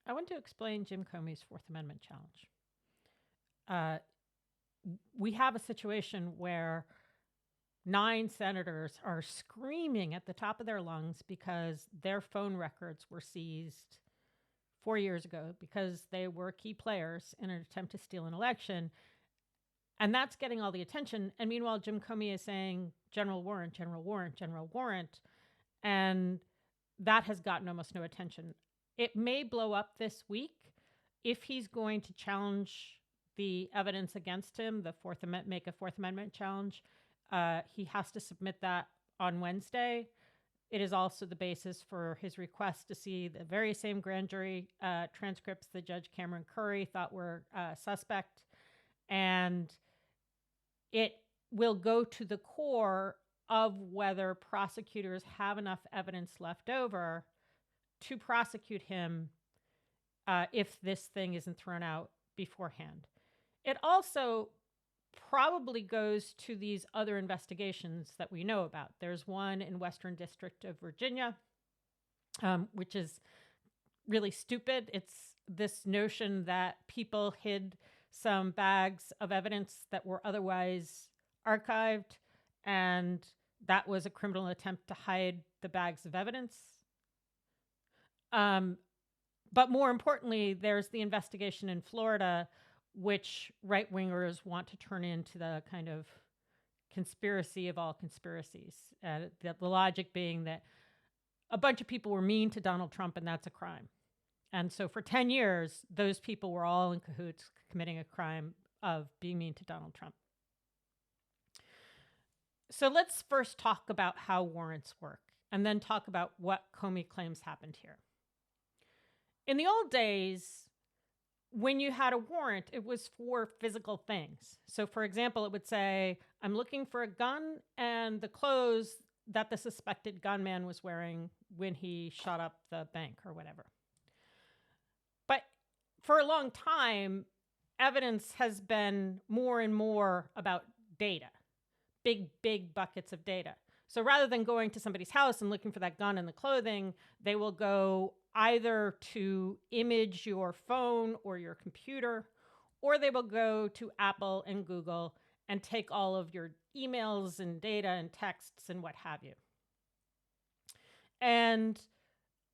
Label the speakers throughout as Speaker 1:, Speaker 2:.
Speaker 1: I want to explain Jim Comey's Fourth Amendment challenge. Uh, we have a situation where 9 senators are screaming at the top of their lungs because their phone records were seized 4 years ago because they were key players in an attempt to steal an election. And that's getting all the attention. And meanwhile, Jim Comey is saying general warrant, general warrant, general warrant. And that has gotten almost no attention. It may blow up this week if he's going to challenge the evidence against him, make a Fourth Amendment challenge. He has to submit that on Wednesday. It is also the basis for his request to see the very same grand jury transcripts that Judge Cameron Curry thought were suspect. And it will go to the core of whether prosecutors have enough evidence left over to prosecute him if this thing isn't thrown out beforehand. It also probably goes to these other investigations that we know about. There's one in Western District of Virginia, which is really stupid. It's this notion that people hid some bags of evidence that were otherwise archived, and that was a criminal attempt to hide the bags of evidence. But more importantly, there's the investigation in Florida, which right-wingers want to turn into the kind of conspiracy of all conspiracies. The logic being that a bunch of people were mean to Donald Trump, and that's a crime. And so for 10 years, those people were all in cahoots committing a crime of being mean to Donald Trump. So let's first talk about how warrants work, and then talk about what Comey claims happened here. In the old days, when you had a warrant, it was for physical things. So for example, it would say, I'm looking for a gun and the clothes that the suspected gunman was wearing when he shot up the bank or whatever. But for a long time, evidence has been more and more about data, big buckets of data. So rather than going to somebody's house and looking for that gun and the clothing, they will go either to image your phone or your computer, or they will go to Apple and Google and take all of your emails and data and texts and what have you. And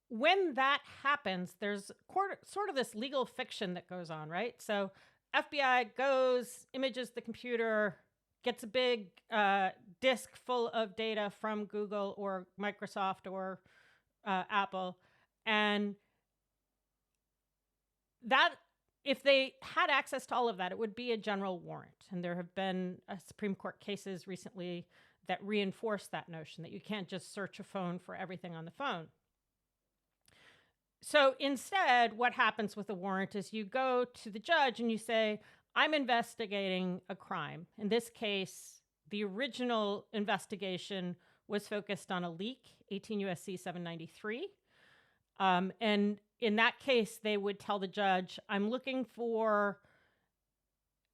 Speaker 1: when that happens, there's sort of this legal fiction that goes on, right? So FBI goes, images the computer, gets a big disk full of data from Google or Microsoft or Apple. And that, if they had access to all of that, it would be a general warrant. And there have been Supreme Court cases recently that reinforce that notion that you can't just search a phone for everything on the phone. So instead, what happens with a warrant is you go to the judge and you say, I'm investigating a crime. In this case, the original investigation was focused on a leak, 18 U.S.C. 793. And in that case, they would tell the judge, I'm looking for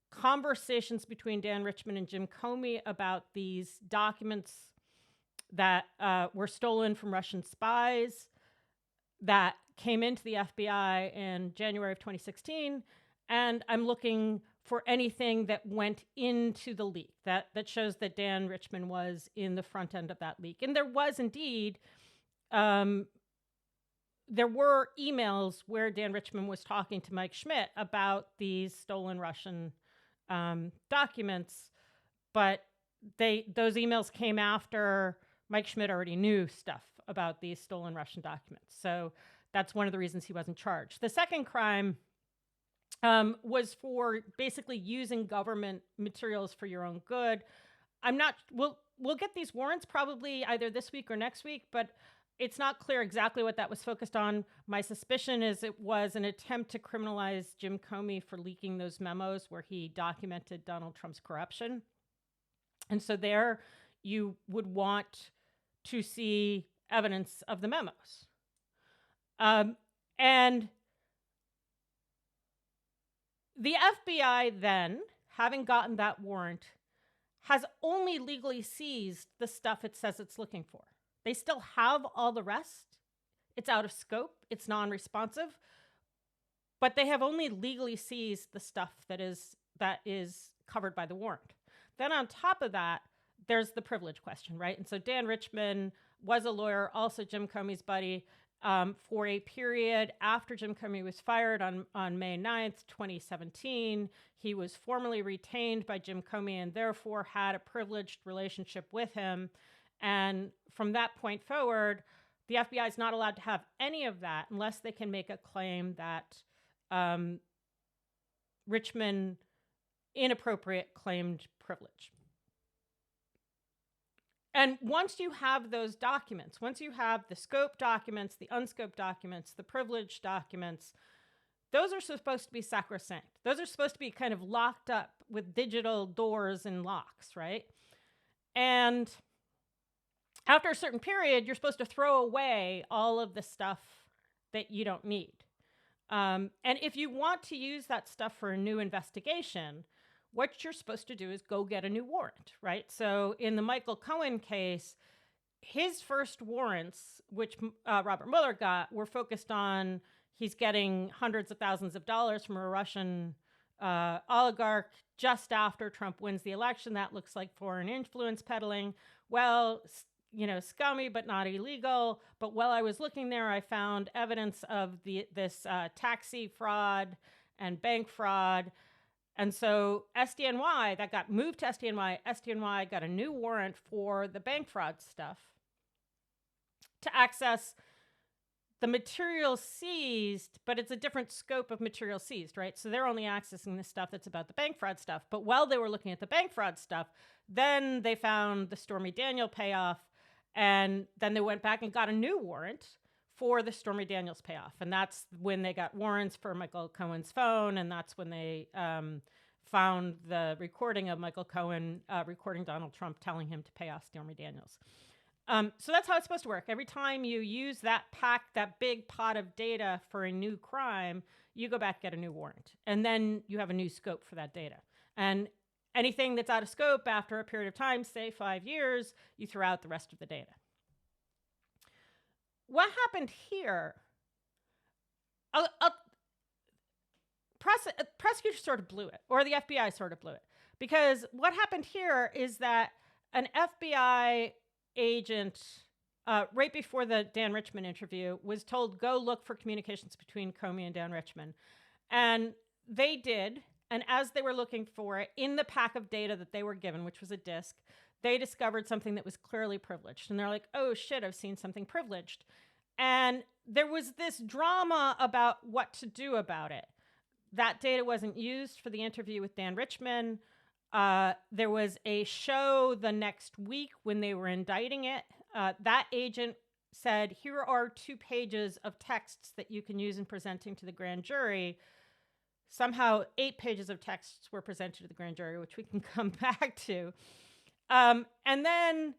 Speaker 1: conversations between Dan Richman and Jim Comey about these documents that were stolen from Russian spies that came into the FBI in January of 2016. And I'm looking for anything that went into the leak that shows that Dan Richman was in the front end of that leak. And there was indeed, there were emails where Dan Richman was talking to Mike Schmidt about these stolen Russian documents, but those emails came after Mike Schmidt already knew stuff about these stolen Russian documents. So that's one of the reasons he wasn't charged. The second crime was for basically using government materials for your own good. We'll get these warrants probably either this week or next week, but it's not clear exactly what that was focused on. My suspicion is it was an attempt to criminalize Jim Comey for leaking those memos where he documented Donald Trump's corruption. And so there you would want to see evidence of the memos. And the FBI then, having gotten that warrant, has only legally seized the stuff it says it's looking for. They still have all the rest. It's out of scope. It's non-responsive. but they have only legally seized the stuff that is covered by the warrant. Then on top of that, there's the privilege question, right? And so Dan Richman was a lawyer, also Jim Comey's buddy, for a period after Jim Comey was fired on May 9th, 2017. He was formally retained by Jim Comey and therefore had a privileged relationship with him. And from that point forward, the FBI is not allowed to have any of that unless they can make a claim that Richman inappropriate claimed privilege. And once you have those documents, once you have the scope documents, the unscoped documents, the privilege documents, those are supposed to be sacrosanct. Those are supposed to be kind of locked up with digital doors and locks, right? And after a certain period, you're supposed to throw away all of the stuff that you don't need. And if you want to use that stuff for a new investigation, what you're supposed to do is go get a new warrant, right? So in the Michael Cohen case, his first warrants, which Robert Mueller got, were focused on he's getting hundreds of thousands of dollars from a Russian oligarch just after Trump wins the election. That looks like foreign influence peddling. Well, scummy but not illegal. But while I was looking there, I found evidence of this taxi fraud and bank fraud. And so SDNY, that got moved to SDNY. SDNY got a new warrant for the bank fraud stuff to access the material seized, but it's a different scope of material seized, right? So they're only accessing the stuff that's about the bank fraud stuff. But while they were looking at the bank fraud stuff, then they found the Stormy Daniels payoff, and then they went back and got a new warrant for the Stormy Daniels payoff. And that's when they got warrants for Michael Cohen's phone, and that's when they found the recording of Michael Cohen recording Donald Trump telling him to pay off Stormy Daniels. So that's how it's supposed to work. Every time you use that big pot of data for a new crime, you go back, get a new warrant. And then you have a new scope for that data. And anything that's out of scope after a period of time, say 5 years, you throw out the rest of the data. What happened here, prosecutors sort of blew it, or the FBI sort of blew it. Because what happened here is that an FBI agent, right before the Dan Richman interview, was told, go look for communications between Comey and Dan Richman. And they did. And as they were looking for it, in the pack of data that they were given, which was a disk, they discovered something that was clearly privileged. And they're like, oh shit, I've seen something privileged. And there was this drama about what to do about it. That data wasn't used for the interview with Dan Richman. There was a show the next week when they were indicting it. That agent said, here are 2 pages of texts that you can use in presenting to the grand jury. Somehow 8 pages of texts were presented to the grand jury, which we can come back to. And then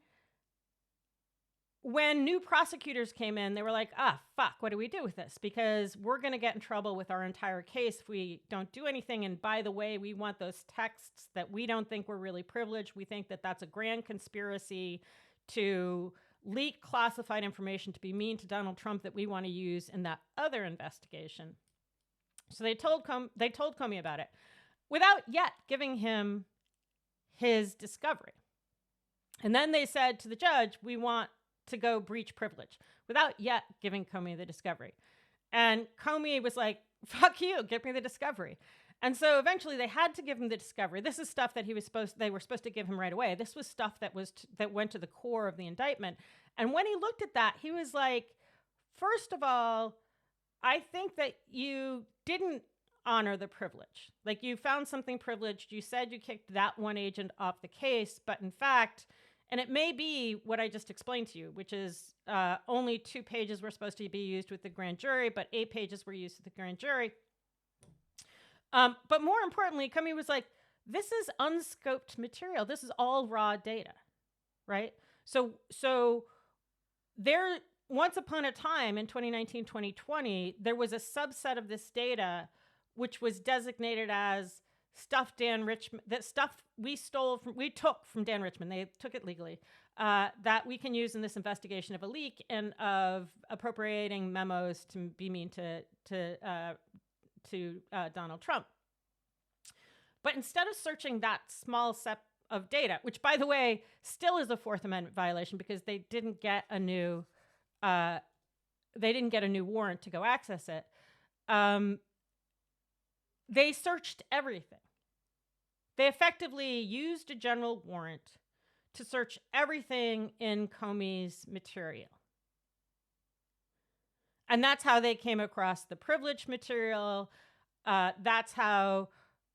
Speaker 1: when new prosecutors came in, they were like, fuck, what do we do with this? Because we're going to get in trouble with our entire case if we don't do anything. And by the way, we want those texts that we don't think were really privileged. We think that that's a grand conspiracy to leak classified information to be mean to Donald Trump that we want to use in that other investigation. So they told Comey about it without yet giving him his discovery. And then they said to the judge, we want to go breach privilege without yet giving Comey the discovery. And Comey was like, fuck you, give me the discovery. And so eventually they had to give him the discovery. This is stuff that they were supposed to give him right away. This was stuff that went to the core of the indictment. And when he looked at that, he was like, first of all, I think that you didn't honor the privilege. Like, you found something privileged. You said you kicked that one agent off the case, but in fact, and it may be what I just explained to you, which is only 2 pages were supposed to be used with the grand jury, but 8 pages were used with the grand jury. But more importantly, Comey was like, this is unscoped material. This is all raw data, right? So there, once upon a time in 2019, 2020, there was a subset of this data which was designated as stuff Dan Richman, that stuff we took from Dan Richman. They took it legally, that we can use in this investigation of a leak and of appropriating memos to be mean to to Donald Trump. But instead of searching that small set of data, which, by the way, still is a Fourth Amendment violation because they didn't get a new warrant to go access it. They searched everything. They effectively used a general warrant to search everything in Comey's material. And that's how they came across the privileged material. That's how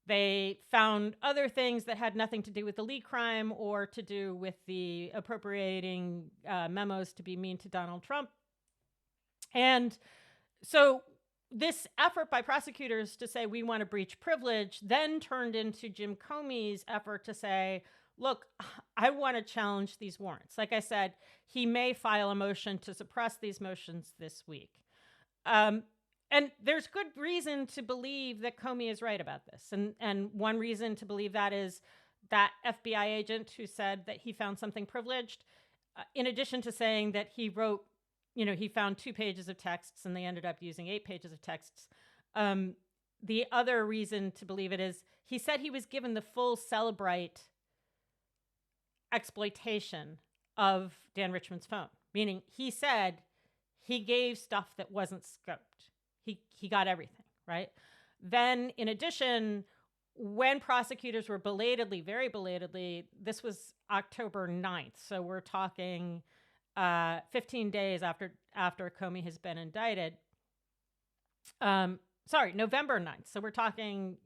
Speaker 1: they found other things that had nothing to do with the Lee crime or to do with the appropriating memos to be mean to Donald Trump. And so this effort by prosecutors to say we want to breach privilege then turned into Jim Comey's effort to say, look, I want to challenge these warrants. Like I said, he may file a motion to suppress these motions this week. And there's good reason to believe that Comey is right about this. And one reason to believe that is that FBI agent who said that he found something privileged, in addition to saying that he wrote, he found 2 pages of texts and they ended up using 8 pages of texts. The other reason to believe it is he said he was given the full Celebrite exploitation of Dan Richman's phone, meaning he said he gave stuff that wasn't scoped. He got everything, right? Then, in addition, when prosecutors were very belatedly, this was October 9th. So we're talking 15 days after Comey has been indicted. November 9th. So we're talking,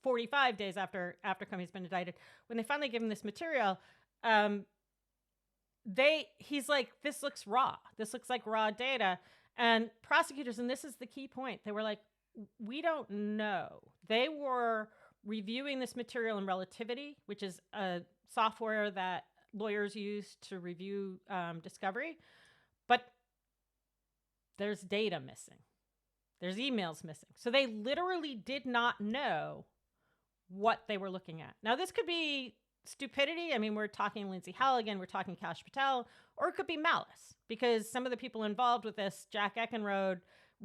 Speaker 1: 45 days after Comey's been indicted. When they finally give him this material, he's like, this looks raw. This looks like raw data. And prosecutors, and this is the key point, they were like, we don't know. They were reviewing this material in relativity, which is a software that lawyers use to review discovery. But there's data missing. There's emails missing. So they literally did not know what they were looking at. Now, this could be stupidity. I mean, we're talking Lindsay Halligan, we're talking Kash Patel, or it could be malice, because some of the people involved with this, Jack Eckenrode,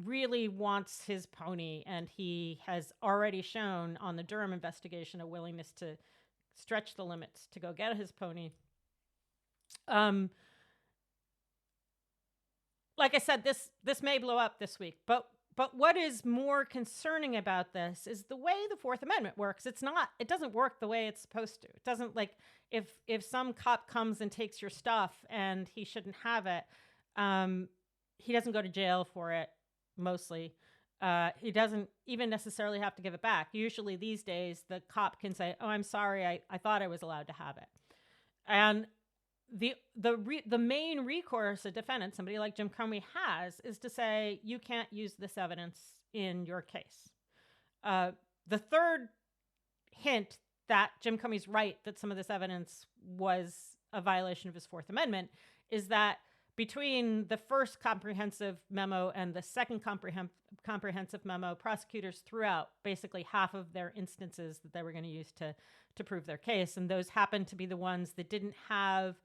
Speaker 1: really wants his pony, and he has already shown on the Durham investigation a willingness to stretch the limits to go get his pony. Like I said, this may blow up this week, but what is more concerning about this is the way the Fourth Amendment works. It doesn't work the way it's supposed to. It doesn't, like, if some cop comes and takes your stuff and he shouldn't have it, he doesn't go to jail for it, mostly. He doesn't even necessarily have to give it back. Usually these days, the cop can say, oh, I'm sorry, I thought I was allowed to have it. And the main recourse a defendant, somebody like Jim Comey, has is to say, you can't use this evidence in your case. The third hint that Jim Comey's right that some of this evidence was a violation of his Fourth Amendment is that between the first comprehensive memo and the second comprehensive memo, prosecutors threw out basically half of their instances that they were going to use to prove their case. And those happened to be the ones that didn't have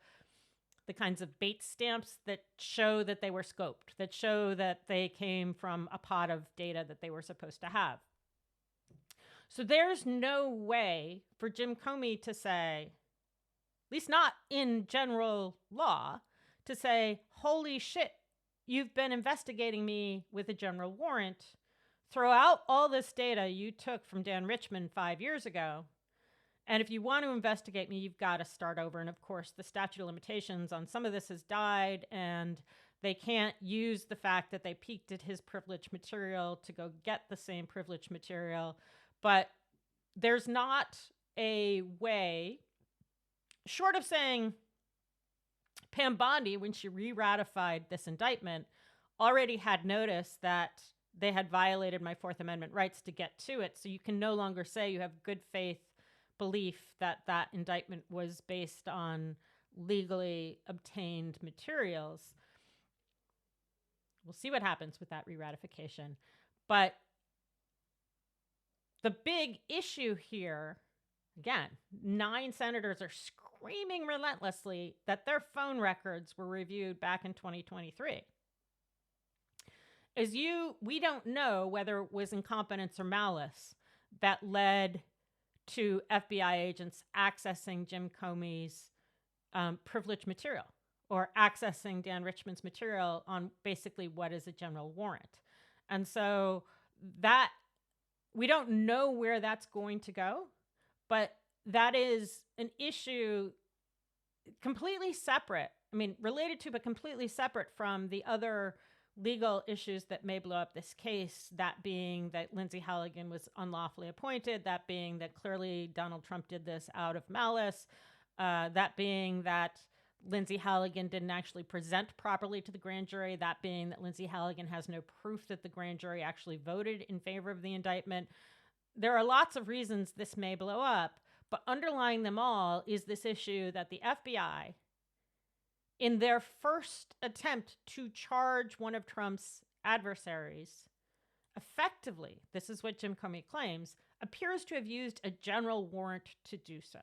Speaker 1: the kinds of bait stamps that show that they were scoped, that show that they came from a pot of data that they were supposed to have. So there's no way for Jim Comey to say, at least not in general law, to say, holy shit, you've been investigating me with a general warrant. Throw out all this data you took from Dan Richman 5 years ago. And if you want to investigate me, you've got to start over. And of course, the statute of limitations on some of this has died, and they can't use the fact that they peeked at his privileged material to go get the same privileged material. But there's not a way, short of saying Pam Bondi, when she re-ratified this indictment, already had noticed that they had violated my Fourth Amendment rights to get to it. So you can no longer say you have good faith belief that that indictment was based on legally obtained materials. We'll see what happens with that re-ratification. But the big issue here, again, 9 senators are screaming relentlessly that their phone records were reviewed back in 2023. is we don't know whether it was incompetence or malice that led to FBI agents accessing Jim Comey's privileged material or accessing Dan Richman's material on basically what is a general warrant. And so that we don't know where that's going to go, but that is an issue completely separate. I mean, related to, but completely separate from the other legal issues that may blow up this case, that being that Lindsay Halligan was unlawfully appointed, that being that clearly Donald Trump did this out of malice, that being that Lindsay Halligan didn't actually present properly to the grand jury, that being that Lindsay Halligan has no proof that the grand jury actually voted in favor of the indictment. There are lots of reasons this may blow up, but underlying them all is this issue that the FBI, in their first attempt to charge one of Trump's adversaries, effectively, this is what Jim Comey claims, appears to have used a general warrant to do so.